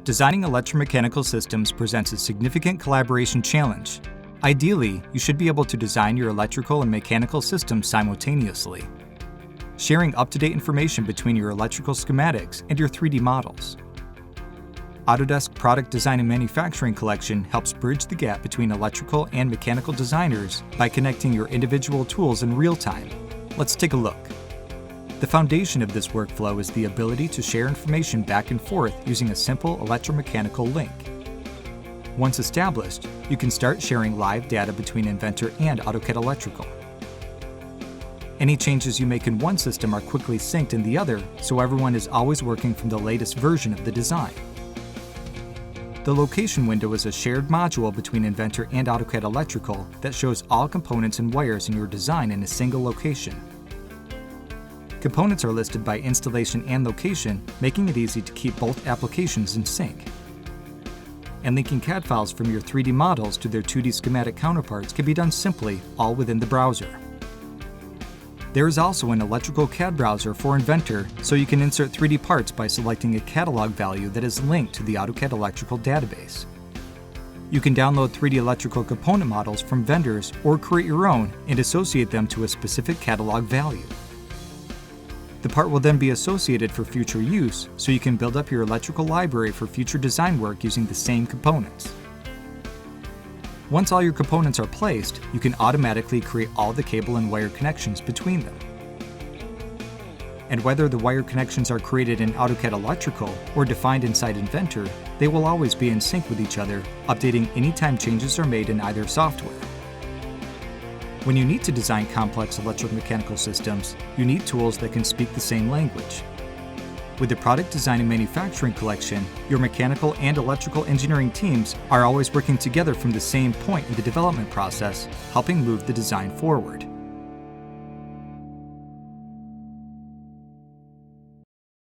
Designing electromechanical systems presents a significant collaboration challenge. Ideally, you should be able to design your electrical and mechanical systems simultaneously, sharing up-to-date information between your electrical schematics and your 3D models. Autodesk Product Design and Manufacturing Collection helps bridge the gap between electrical and mechanical designers by connecting your individual tools in real time. Let's take a look. The foundation of this workflow is the ability to share information back and forth using a simple electromechanical link. Once established, you can start sharing live data between Inventor and AutoCAD Electrical. Any changes you make in one system are quickly synced in the other, so everyone is always working from the latest version of the design. The location window is a shared module between Inventor and AutoCAD Electrical that shows all components and wires in your design in a single location. Components are listed by installation and location, making it easy to keep both applications in sync. And linking CAD files from your 3D models to their 2D schematic counterparts can be done simply, all within the browser. There is also an electrical CAD browser for Inventor, so you can insert 3D parts by selecting a catalog value that is linked to the AutoCAD Electrical database. You can download 3D electrical component models from vendors or create your own and associate them to a specific catalog value. The part will then be associated for future use, so you can build up your electrical library for future design work using the same components. Once all your components are placed, you can automatically create all the cable and wire connections between them. And whether the wire connections are created in AutoCAD Electrical or defined inside Inventor, they will always be in sync with each other, updating anytime changes are made in either software. When you need to design complex electromechanical systems, you need tools that can speak the same language. With the Product Design and Manufacturing Collection, your mechanical and electrical engineering teams are always working together from the same point in the development process, helping move the design forward.